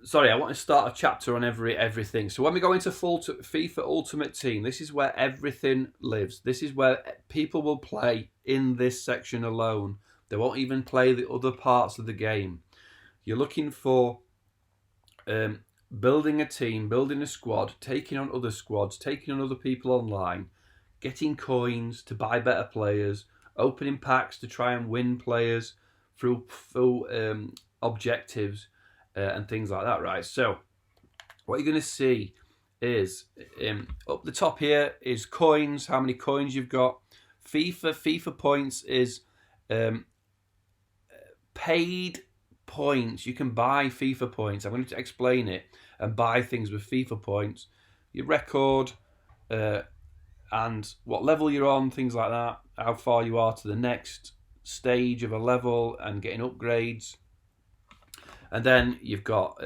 sorry, I want to start a chapter on everything. So when we go into full FIFA Ultimate Team, this is where everything lives. This is where people will play in this section alone. They won't even play the other parts of the game. You're looking for building a team, building a squad, taking on other squads, taking on other people online, getting coins to buy better players, opening packs to try and win players through objectives and things like that, right? So what you're going to see is up the top here is coins, how many coins you've got. FIFA points is um, paid points. You can buy FIFA points. I'm going to explain it and buy things with FIFA points. Your record and what level you're on, things like that, how far you are to the next stage of a level and getting upgrades. And then you've got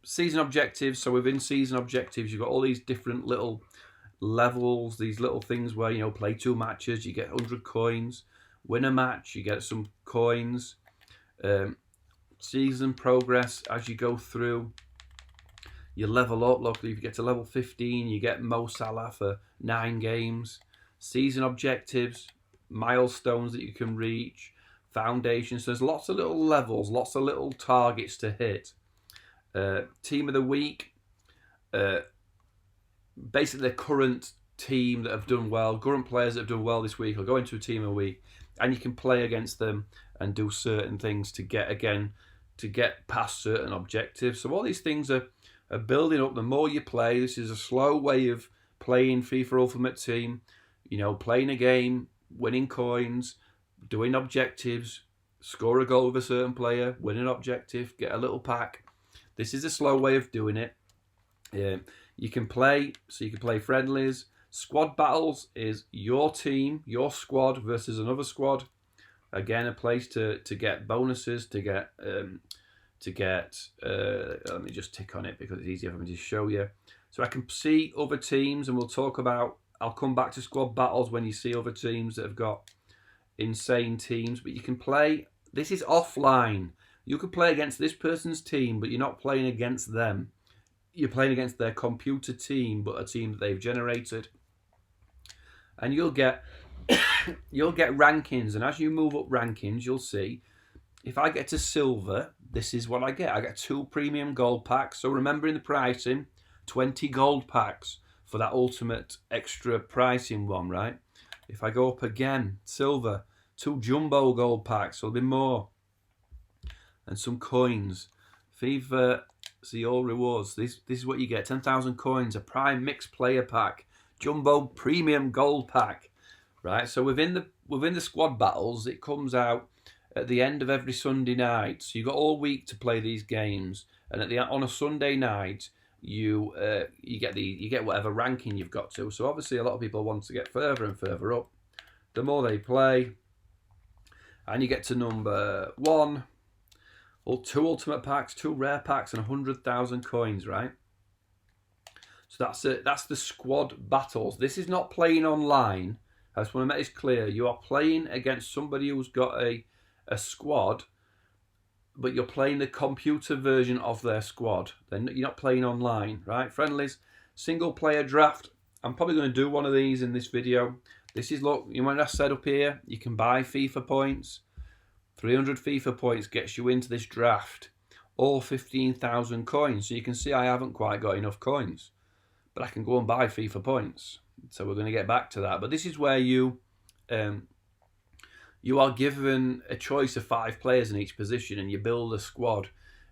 season objectives. So within season objectives, you've got all these different little levels, these little things where, you know, play 2 matches, you get 100 coins, win a match, you get some coins. Season progress as you go through, you level up. Look, if you get to level 15, you get Mo Salah for 9 games. Season objectives, milestones that you can reach, foundations. So there's lots of little levels, lots of little targets to hit. Team of the week, basically the current team that have done well, current players that have done well this week will go into a team of the week, and you can play against them and do certain things to get past certain objectives. So all these things are building up. The more you play, this is a slow way of playing FIFA Ultimate Team. You know, playing a game, winning coins, doing objectives, score a goal with a certain player, win an objective, get a little pack. This is a slow way of doing it. You can play, so you can play friendlies. Squad battles is your team, your squad versus another squad. Again, a place to get bonuses, to get let me just tick on it because it's easier for me to show you. So I can see other teams, and we'll talk about, I'll come back to squad battles when you see other teams that have got insane teams. But you can play, this is offline. You could play against this person's team, but you're not playing against them. You're playing against their computer team, but a team that they've generated. And you'll get rankings, and as you move up rankings, you'll see if I get to silver, this is what I get. I get 2 premium gold packs. So remembering the pricing, 20 gold packs for that ultimate extra pricing one, right? If I go up again, silver, 2 jumbo gold packs, so there'll be more. And some coins. FIFA, see all rewards. This is what you get. 10,000 coins, a prime mixed player pack, jumbo premium gold pack. Right? So within the squad battles, it comes out at the end of every Sunday night. So you've got all week to play these games, and on a Sunday night, you get whatever ranking you've got to. So obviously, a lot of people want to get further and further up. The more they play, and you get to number 1, or 2 ultimate packs, 2 rare packs, and 100,000 coins. Right. So that's it. That's the squad battles. This is not playing online. I just want to make this clear. You are playing against somebody who's got a squad, but you're playing the computer version of their squad. Then you're not playing online, right? Friendlies, single player draft. I'm probably going to do one of these in this video. This is, look, you might have set up here. You can buy FIFA points. 300 FIFA points gets you into this draft. All 15,000 coins. So you can see I haven't quite got enough coins, but I can go and buy FIFA points. So we're going to get back to that. But this is where you are given a choice of 5 players in each position, and you build a squad.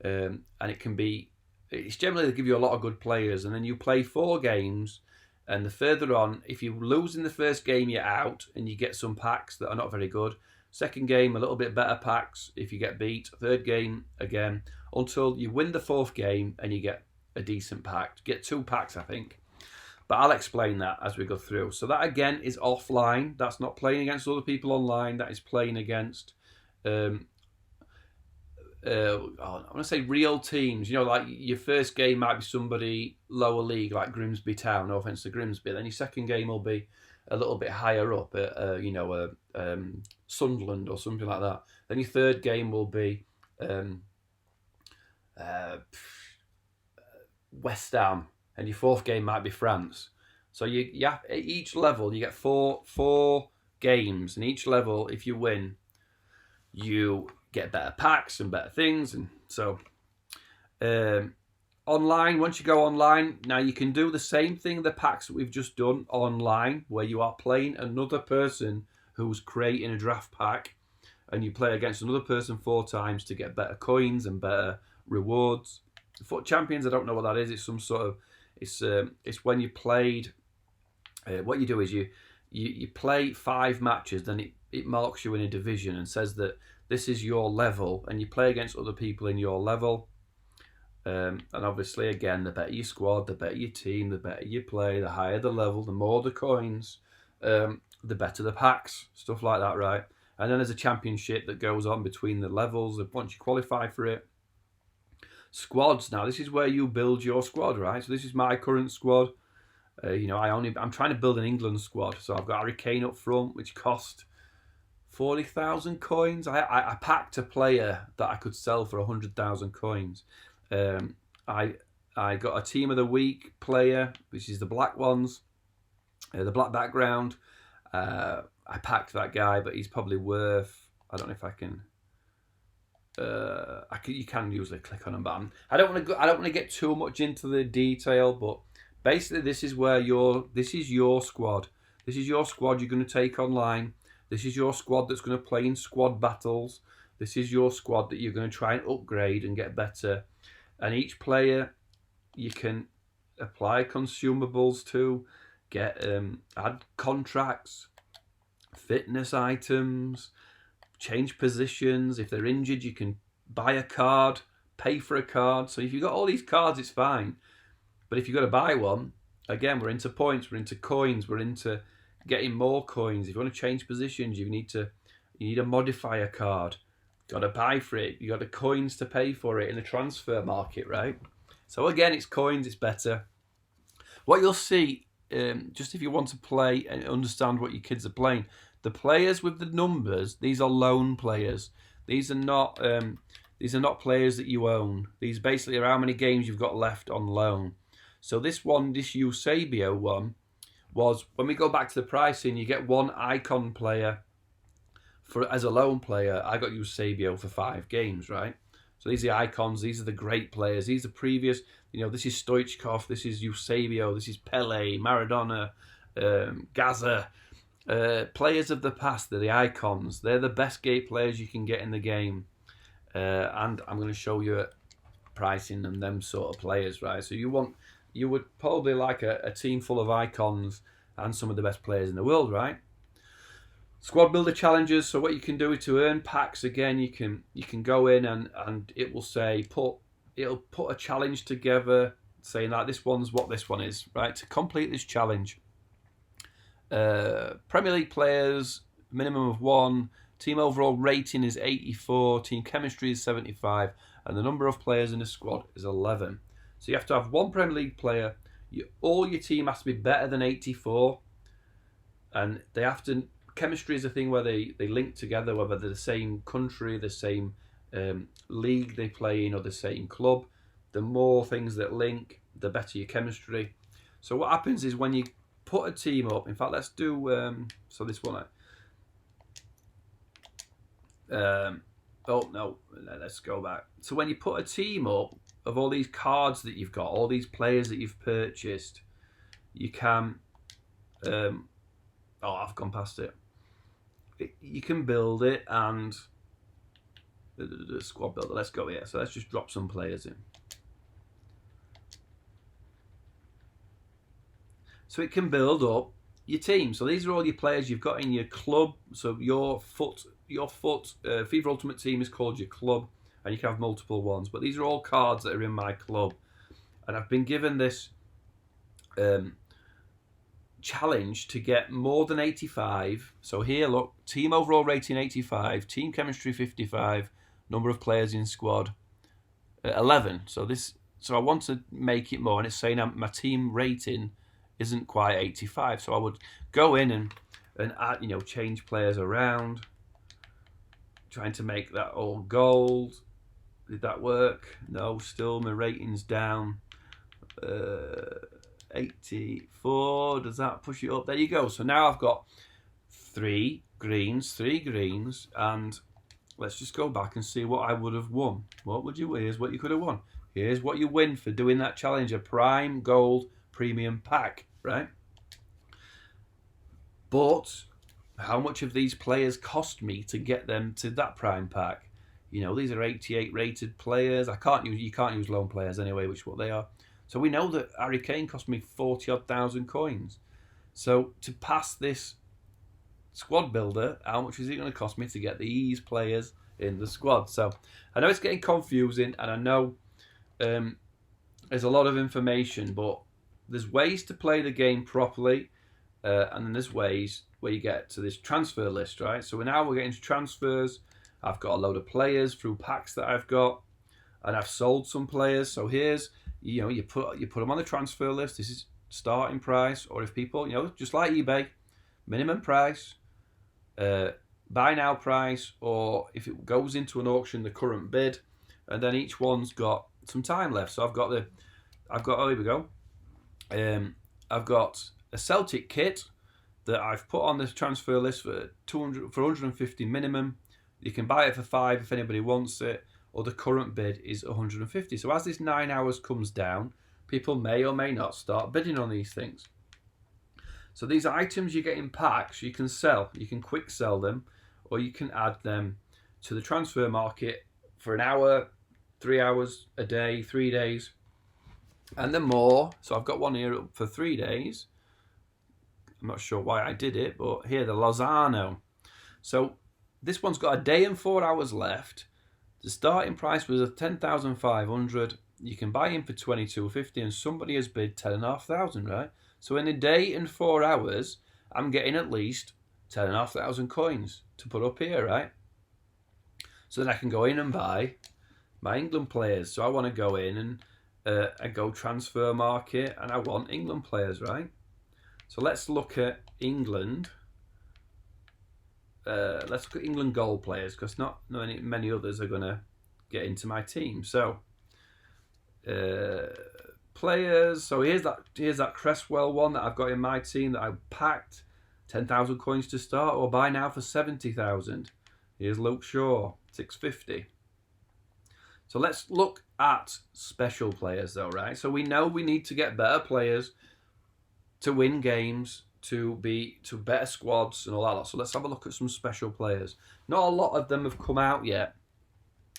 And it's generally they give you a lot of good players, and then you play 4 games. And the further on, if you lose in the first game, you're out, and you get some packs that are not very good. Second game, a little bit better packs if you get beat. Third game, again, until you win the 4th game and you get a decent pack. Get 2 packs, I think. But I'll explain that as we go through. So that, again, is offline. That's not playing against other people online. That is playing against, I want to say real teams. You know, like your first game might be somebody lower league, like Grimsby Town. No offence to Grimsby. Then your second game will be a little bit higher up, Sunderland or something like that. Then your third game will be, West Ham, and your fourth game might be France. So you have, at each level you get four games, and each level, if you win, you get better packs and better things. And so online, once you go online, now you can do the same thing, the packs that we've just done online, where you are playing another person who's creating a draft pack, and you play against another person 4 times to get better coins and better rewards. FUT Champions, I don't know what that is. It's some sort of, it's when you played, what you do is you play 5 matches, then it marks you in a division and says that this is your level, and you play against other people in your level. And obviously, again, the better your squad, the better your team, the better you play, the higher the level, the more the coins, the better the packs, stuff like that, right? And then there's a championship that goes on between the levels once you qualify for it. Squads, now this is where you build your squad, right? So this is my current squad. I'm trying to build an England squad. So I've got Harry Kane up front, which cost 40,000 coins. I packed a player that I could sell for 100,000 coins. I got a team of the week player, which is the black ones, the black background. I packed that guy, but he's probably worth, I don't know if I can. You can usually click on them, but I don't want to get too much into the detail. But basically, this is your squad. This is your squad you're going to take online. This is your squad that's going to play in squad battles. This is your squad that you're going to try and upgrade and get better. And each player, you can apply consumables to, get add contracts, fitness items, change positions. If they're injured, you can buy a card, pay for a card. So if you've got all these cards, it's fine. But if you've got to buy one, again, we're into points, we're into coins, we're into getting more coins. If you want to change positions, you need a modifier card. Got to buy for it. You got the coins to pay for it in the transfer market, right? So again, it's coins, it's better. What you'll see, just if you want to play and understand what your kids are playing, the players with the numbers, these are loan players. These are not players that you own. These basically are how many games you've got left on loan. So this Eusebio one, was, when we go back to the pricing, you get one icon player as a loan player. I got Eusebio for 5 games, right? So these are the icons, these are the great players, these are previous, this is Stoichkov, this is Eusebio, this is Pele, Maradona, Gaza, players of the past. They're the icons. They're the best gate players you can get in the game. And I'm going to show you pricing and them sort of players, right? So you would probably like a team full of icons and some of the best players in the world, right? Squad builder challenges. So what you can do is to earn packs, again, you can go in and it will say it'll put a challenge together saying that this one's what this one is, right? To complete this challenge, Premier League players, minimum of 1, team overall rating is 84, team chemistry is 75, and the number of players in the squad is 11. So you have to have 1 Premier League player. All your team has to be better than 84, and they have to. Chemistry is a thing where they link together, whether they're the same country, the same league they play in, or the same club. The more things that link, the better your chemistry. So what happens is when you put a team up, in fact, let's do, so this one, oh no, let's go back. So when you put a team up of all these cards that you've got, all these players that you've purchased, you can, I've gone past it. You can build it, and the squad builder, let's go here. So let's just drop some players in. So it can build up your team. So these are all your players you've got in your club. So your FUT FIFA Ultimate Team is called your club, and you can have multiple ones. But these are all cards that are in my club, and I've been given this challenge to get more than 85. So here, look, team overall rating 85, team chemistry 55, number of players in squad 11. So I want to make it more, and it's saying my team rating isn't quite 85. So I would go in and add, change players around, trying to make that all gold. Did that work? No, still my rating's down. 84. Does that push it up? There you go. So now I've got 3 greens, and let's just go back and see what I would have won. Here's what you could have won. Here's what you win for doing that challenge, a prime gold premium pack, right? But how much of these players cost me to get them to that prime pack? You know, these are 88 rated players. You can't use loan players anyway, which is what they are. So we know that Harry Kane cost me 40-odd thousand coins. So to pass this squad builder, how much is it going to cost me to get these players in the squad? So I know it's getting confusing, and I know there's a lot of information, but there's ways to play the game properly, and then there's ways where you get to this transfer list, right? So we're getting to transfers. I've got a load of players through packs that I've got, and I've sold some players. So here's, you put them on the transfer list. This is starting price, or if people, just like eBay, minimum price, buy now price, or if it goes into an auction, the current bid, and then each one's got some time left. So here we go. I've got a Celtic kit that I've put on this transfer list for 150 minimum. You can buy it for 5 if anybody wants it, or the current bid is 150. So as this 9 hours comes down, people may or may not start bidding on these things. So these items you get in packs, you can sell. You can quick sell them, or you can add them to the transfer market for an hour, 3 hours, a day, 3 days. And the more, so I've got one here for 3 days. I'm not sure why I did it, but here, the Lozano. So this one's got a day and 4 hours left. The starting price was 10,500. You can buy him for 22.50, and somebody has bid 10,500, right? So in a day and 4 hours, I'm getting at least 10,500 coins to put up here, right? So then I can go in and buy my England players. So I want to go in and I go transfer market, and I want England players, right? So let's look at England. Let's look at England goal players, because not many others are going to get into my team. So players. So here's that Cresswell one that I've got in my team that I packed. 10,000 coins to start, or buy now for 70,000. Here's Luke Shaw, 650. So let's look at special players though, right? So we know we need to get better players to win games, to better squads and all that. So let's have a look at some special players. Not a lot of them have come out yet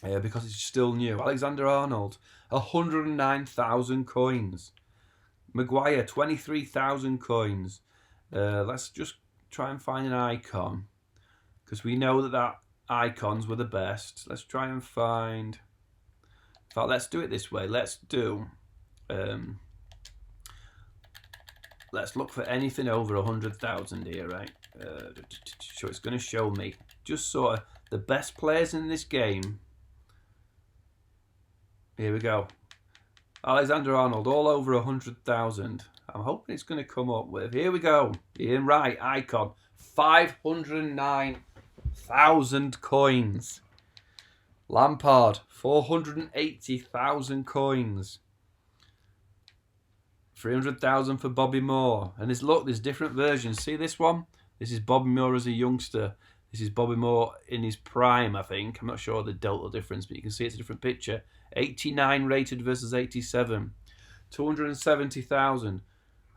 because it's still new. Alexander-Arnold, 109,000 coins. Maguire, 23,000 coins. Let's just try and find an icon, because we know that icons were the best. Let's try and find... In fact, let's do it this way. Let's look for anything over 100,000 here, right? So it's going to show me just sort of the best players in this game. Here we go. Alexander-Arnold, all over 100,000. I'm hoping it's going to come up with... Here we go. Ian Wright, icon. 509,000 coins. Lampard, 480,000 coins. 300,000 for Bobby Moore. And there's different versions. See this one? This is Bobby Moore as a youngster. This is Bobby Moore in his prime, I think. I'm not sure the delta difference, but you can see it's a different picture. 89 rated versus 87. 270,000.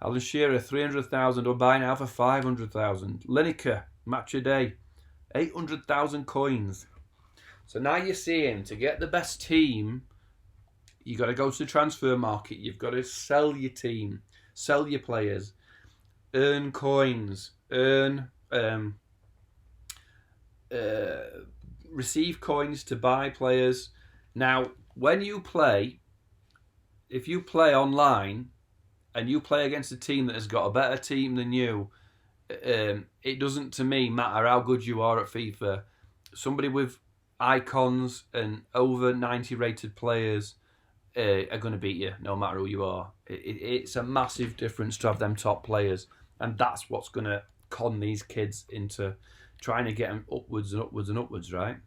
Alan Shearer, 300,000, or buy now for 500,000. Lineker, match a day. 800,000 coins. So now you're seeing, to get the best team, you got to go to the transfer market. You've got to sell your team, sell your players, earn coins, receive coins to buy players. Now, when you play, if you play online and you play against a team that has got a better team than you, it doesn't, to me, matter how good you are at FIFA. Somebody with icons and over 90 rated players are going to beat you no matter who you are. It's a massive difference to have them top players, and that's what's going to con these kids into trying to get them upwards and upwards and upwards, right?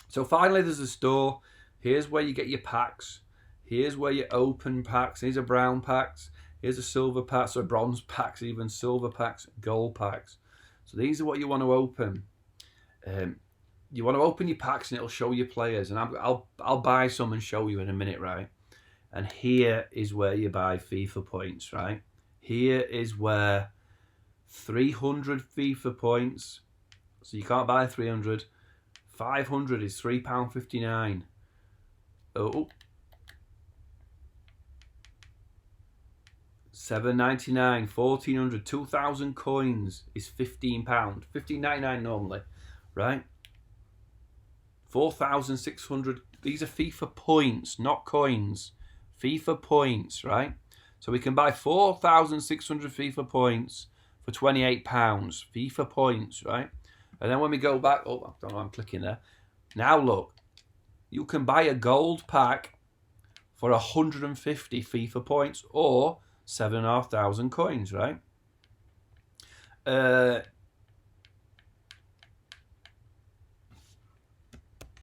So finally, there's a store. Here's where you get your packs. Here's where you open packs. These are brown packs. Here's a silver pack, so bronze packs, even silver packs, gold packs. So these are what you want to open. You want to open your packs and it'll show you players. And I'll buy some and show you in a minute, right? And here is where you buy FIFA points, right? Here is where 300 FIFA points. So you can't buy 300. 500 is £3.59. Oh. £7.99, 1,400, 2,000 coins is £15. £15.99 normally, right? 4,600. These are FIFA points, not coins. FIFA points, right? So we can buy 4,600 FIFA points for £28. FIFA points, right? And then when we go back, oh, I don't know, I'm clicking there. Now look, you can buy a gold pack for 150 FIFA points or 7,500 coins, right?